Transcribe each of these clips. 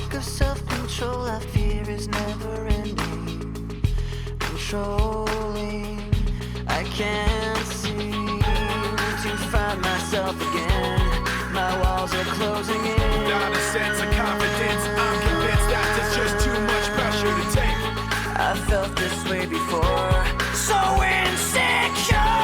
lack of self-control I fear is never ending, controlling. I can't seem to find myself again. My walls are closing in. Not a sense of confidence. I'm convinced that there's just too much pressure to take. I felt this way before. So insecure.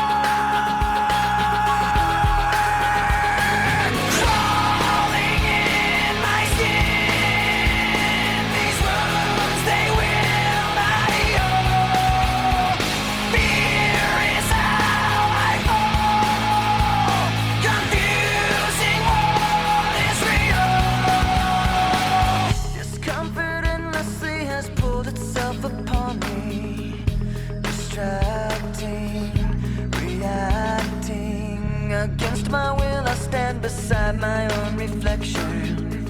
Against my will, I stand beside my own reflection.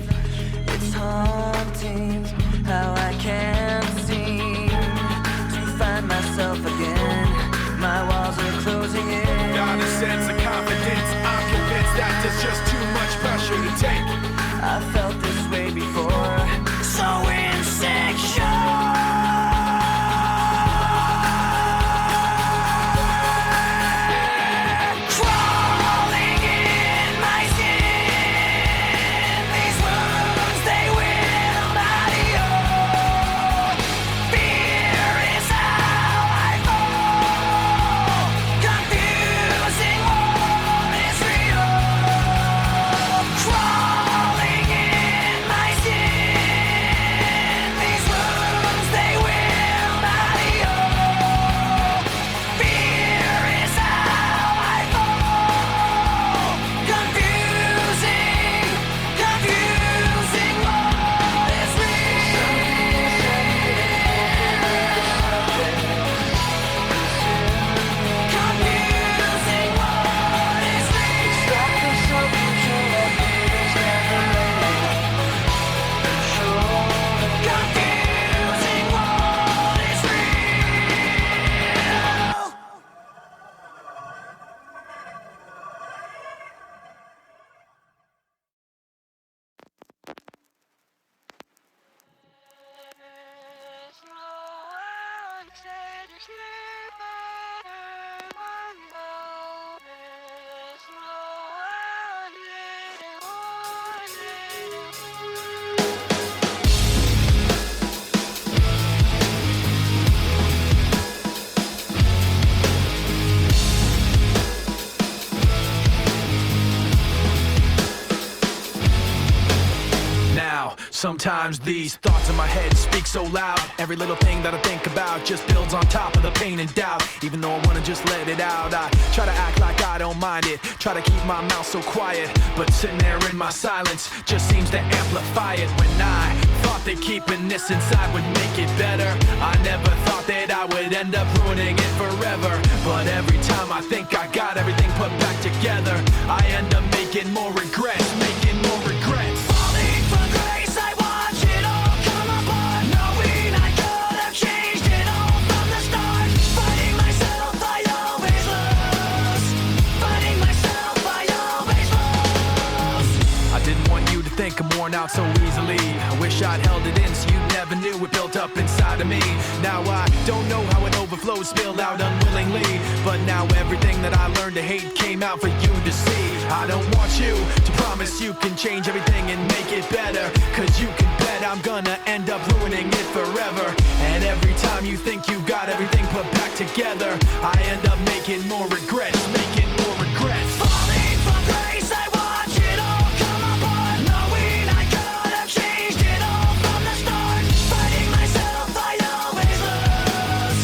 It's haunting how I can't seem to find myself again. My walls are closing in. Not a sense of confidence. I'm convinced that there's just too much pressure to take. I felt this way before. So insecure. Sometimes these thoughts in my head speak so loud. Every little thing that I think about just builds on top of the pain and doubt. Even though I wanna just let it out, I try to act like I don't mind it. Try to keep my mouth so quiet, but sitting there in my silence just seems to amplify it. When I thought that keeping this inside would make it better, I never thought that I would end up ruining it forever. But every time I think I got everything put back together, I end up making more regrets, making more regrets. Falling from grace, I watch it all come apart, knowing I could have changed it all from the start. Fighting myself, I always lose. Fighting myself, I always lose. I didn't want you to think I'm worn out so easily. I wish I'd held it in so you never knew it built up inside of me. Now I don't know how it overflowed, spilled out unwillingly. But now everything that I learned to hate came out for you to see. I don't want you to promise you can change everything and make it better, cause you can bet I'm gonna end up ruining it forever. And every time you think you got everything put back together, I end up making more regrets, making more regrets. Falling from grace, I watch it all come apart, knowing I could have changed it all from the start. Fighting myself, I always lose.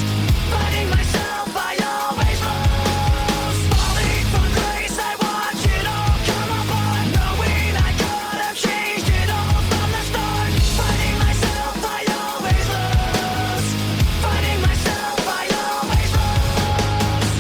Fighting myself, I always lose. Falling from grace, I watch it all come apart, knowing I could have changed it all from the start. Fighting myself, I always lose. Fighting myself, I always lose.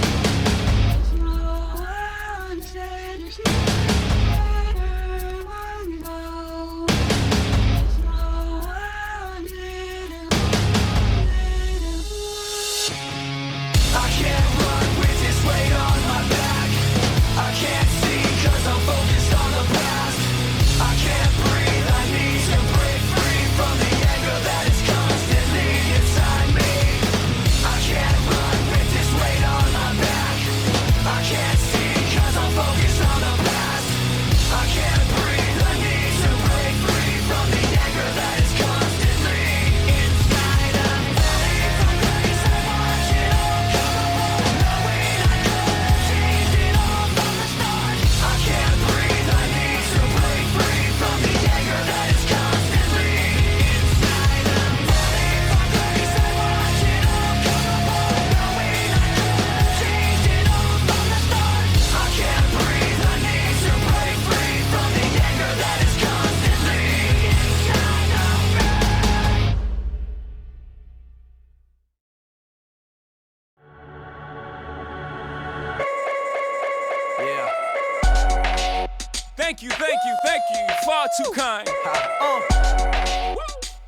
are too kind.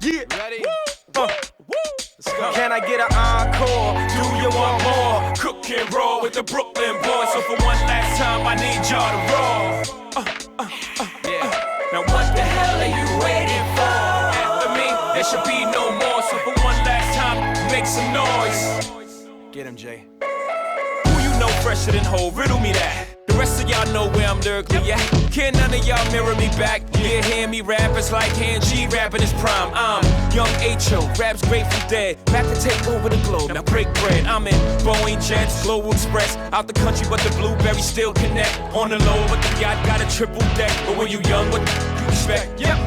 Yeah. Ready? Let's go. Can I get an encore? Do you want more? Cook and roll with the Brooklyn boys. So for one last time, I need y'all to roll. Now what the hell are you waiting for? After me, there should be no more. So for one last time, make some noise. Get him, Jay. Who you know fresher than Ho? Riddle me that. The rest of y'all know where I'm lyrically at. Can't none of y'all mirror me back. Yeah, hear me rap, it's like hand G rapping his prime. I'm young H.O., raps Grateful Dead. Back to take over the globe, now break bread. I'm in Boeing Jets, Global Express. Out the country, but the blueberries still connect. On the low, but the yacht got a triple deck. But when you young, what you expect? Yep.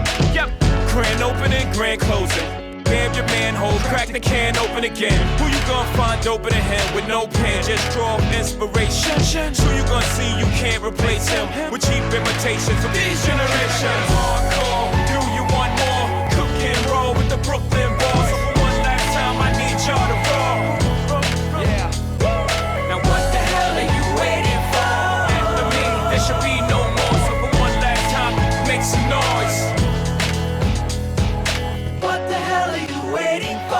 Grand opening, grand closing. Grab your manhole, crack the can open again. Who you gonna find open a hand with no pen? Just draw inspiration. Who you gonna see you can't replace him with cheap imitations of these generations? Hardcore, do you want more? Cook and roll with the Brooklyn boys. So for one last time, I need y'all to roll. Yeah. Now what the hell are you waiting for? After me, there should be no more. So for one last time, make some noise. What the hell are you waiting for?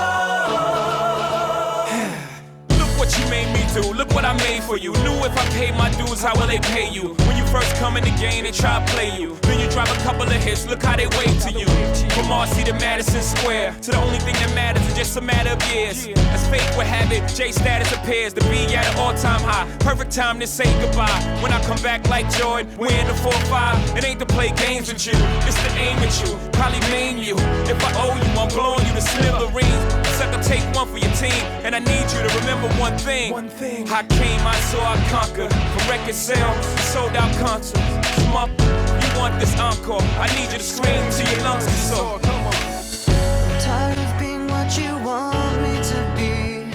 Look what you made me do, look what I made for you. Knew if I paid my dues, how will they pay you? When you first come in the game, they try to play you. Then you drive a couple of hits, look how they wait to you. From Marcy to Madison Square, to the only thing that matters is just a matter of years. As fate would have it, J status appears to be at an all-time high. Perfect time to say goodbye. When I come back like Jordan, we're in the 4-5. It ain't to play games with you, it's to aim at you, probably maim you. If I owe you, I'm blowing you to smithereens. Sucker, take one for your team, and I need you to remember one thing. I came, I saw, I conquered. From record sales, sold out concerts. Come up, you want this encore? I need you to scream till your lungs can soar. Come on. Tired of being what you want me to be.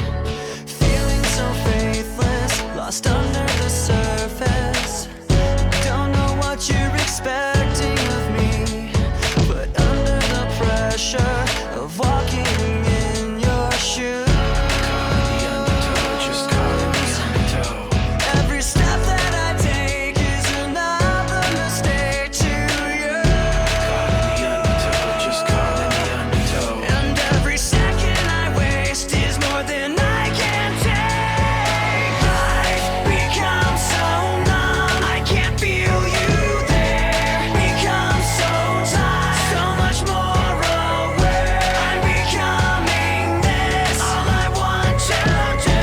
Feeling so faithless, lost under the surface. Don't know what you're expecting of me, but under the pressure of walking in your shoes. Every step that I take is another mistake to you. And every second I waste is more than I can take. I've become so numb, I can't feel you there. Become so tired, so much more aware. I'm becoming this. All I want to do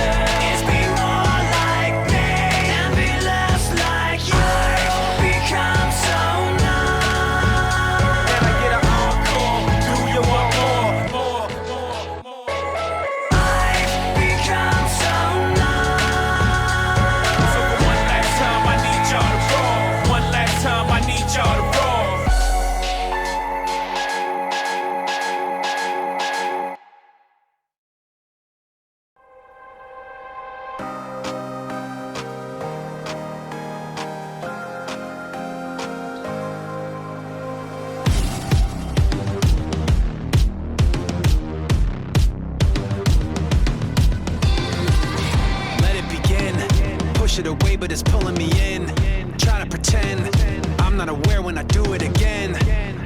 is be more like me and be less like you. I've become so numb. Can I get an encore? Do you want more? I've become so numb. So for one last time, I need y'all to roll. One last time, I need y'all to roll. Let it begin. Push it away, but it's pulling me in. Try to pretend I'm not aware when I do it again.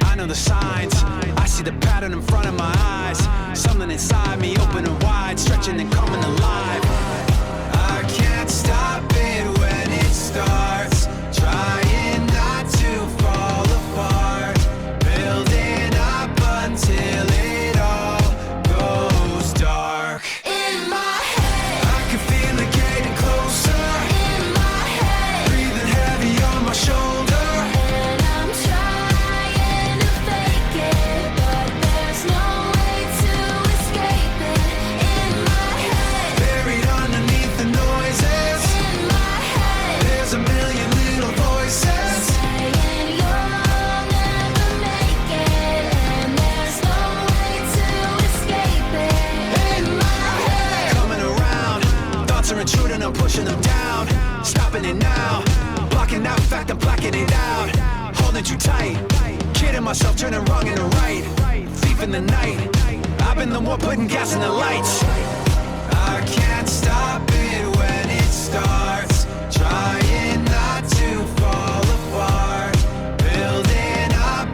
I know the signs. I see the pattern in front of my eyes. Something inside me open and wide, stretching and coming alive. I can't stop it when it starts. Trying not to fall apart. Building up until it all goes dark. In my head, I can feel it getting closer. in my head, Breathing heavy on my shoulder. and I'm trying to fake it, but there's no way to escape it. In my head, Buried underneath the noises. in my head, There's a million little voices. saying you'll never make it, and there's no way to escape it. In my head. Coming around. Thoughts are intruding, I'm pushing them down. Stopping it now. Blocking out, in fact, I'm blacking it out. Holding too tight. Kidding myself, turning wrong into right. Thief in the night. I've been the one putting gas in the lights. I can't stop it when it starts. Trying not to fall apart. Building up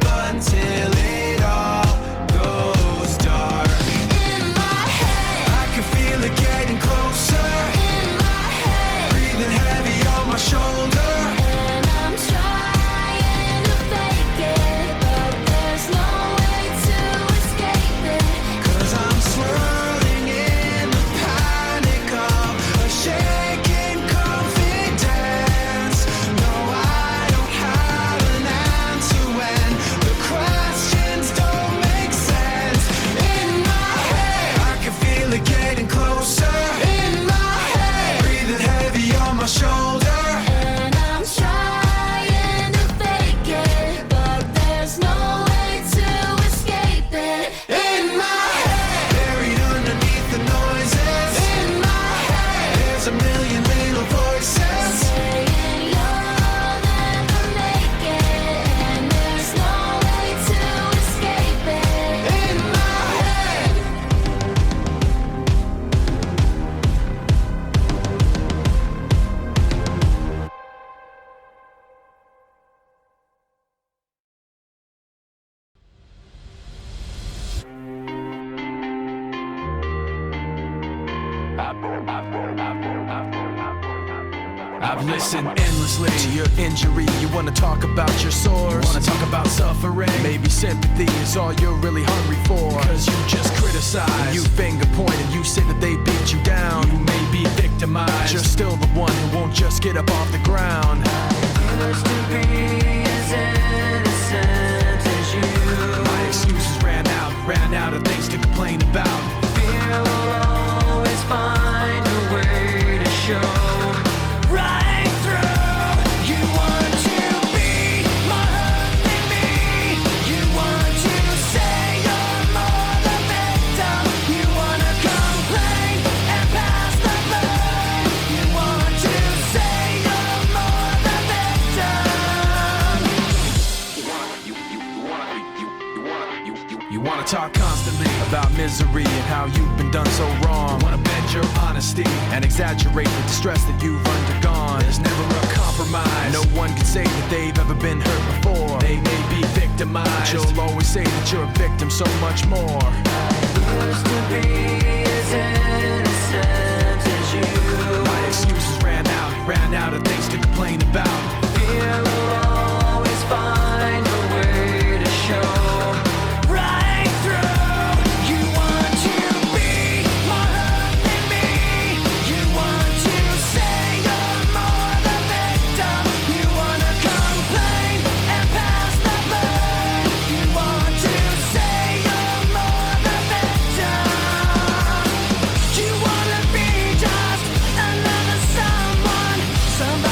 Listen endlessly to your injury. You wanna talk about your source, wanna talk about suffering. Maybe sympathy is all you're really hungry for. Cause you just criticize, you finger point, and you say that they beat you down. You may be victimized, you're still the one who won't just get up off the ground. Used to be as innocent as you. My excuses ran out of things to complain about. Fear will always find a way to show. Right through, you want to be more hurt than me. You want to say you're more the victim. You wanna complain and pass the blame. You want to say you're more the victim. You wanna talk constantly about misery and how you've been done so wrong. You wanna bend your honesty and exaggerate the distress that you've undergone. There's never a compromise. No one can say that they've ever been hurt before. They may be victimized, you'll always say that you're a victim so much more. Used to be as innocent as you. My excuses ran out of things to complain about. Fear will always find a way to show. Right through, you want to be more hurt than me. You want to say you're more the victim. You wanna complain and pass the blame. You want to say you're more the victim. You wanna be just another someone, somebody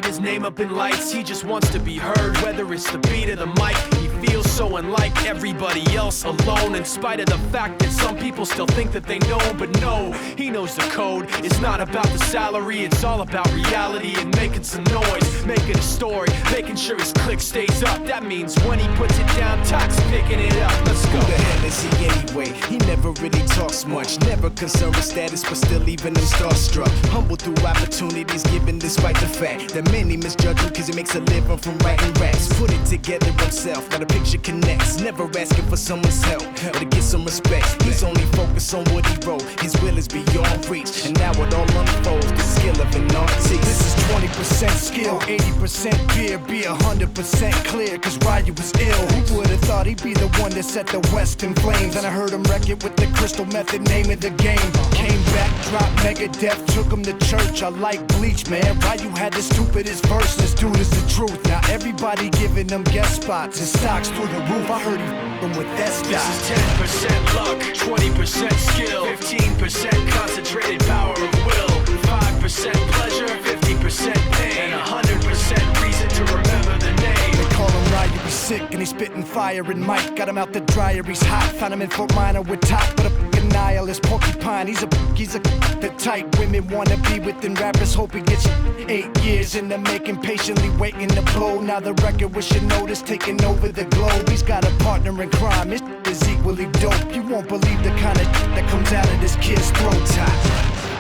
read his name up in lights. He just wants to be heard, whether it's the beat or the mic. He feels so unlike everybody else, alone, in spite of the fact that some people still think that they know. But no, he knows the code. It's not about the salary, it's all about reality and making some noise, making a story, making sure his click stays up. That means when he puts it down, Tox picking it up. Let's go. Who the hell is he anyway? He never really talks much, never concerned with status, but still leaving them starstruck. Humble through opportunities given despite the fact that many misjudge him cause he makes a living from writing raps. Put it together himself, now the picture connects. Never asking for someone's help or to get some respect. He's only focused on what he wrote. His will is beyond reach, and now it all unfolds. The skill of an artist. This is 20% skill, 80% fear. Be 100% clear, cause Ryan was ill. Who would've thought he'd be the one that set the West in flames? And I heard him wreck it with the crystal method, name of the game. Came back, dropped Megadeth, took him to church. I like Bleach, man. Ryan had the stupidest verse. This dude is the truth. Now everybody giving them guest spots and stocks through the roof. I heard he f***ing with ESTA. This is 10% luck, 20% skill, 15% concentrated power of will, 5% pleasure, 50% pain, and 100% reason to remember the name. They call him Ryan, he's sick and he's spitting fire and Mike got him out the dryer, he's hot. Found him in Fort Minor with top, but a f***ing nihilist porcupine. He's the type women wanna be with, and rappers hope he gets 8 years in the making, patiently waiting to blow. Now the record with Shinoda's taking over the globe. He's got a partner in crime, his is equally dope. You won't believe the kind of that comes out of this kid's throat.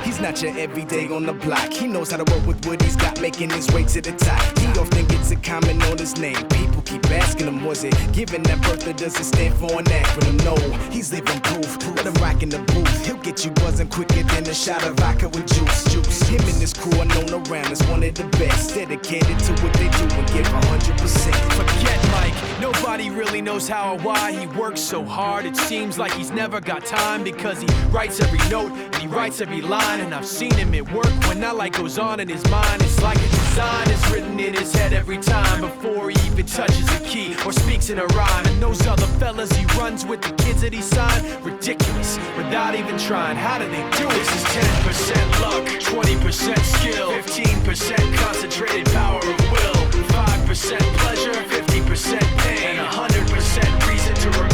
He's not your everyday on the block. He knows how to work with what he's got, making his way to the top. He often gets a comment on his name. People keep asking him, was it given that birth or does it stand for an acronym? No, he's living proof. Let him rock in the booth. He'll get you buzzing quicker than a shot of vodka with juice. Him and his crew are known around as one of the best. Dedicated to what they do and give 100%. Forget Mike, nobody really knows how or why he works so hard. It seems like he's never got time because he writes every note and he writes every line. And I've seen him at work when that light goes on in his mind. It's like a design is written in his head every time before he even touches a key or speaks in a rhyme. And those other fellas he runs with, the kids that he signed, ridiculous, without even trying. How do they do it? This is 10% luck, 20% skill, 15% concentrated power of will, 5% pleasure, 50% pain, and 100% reason to remember.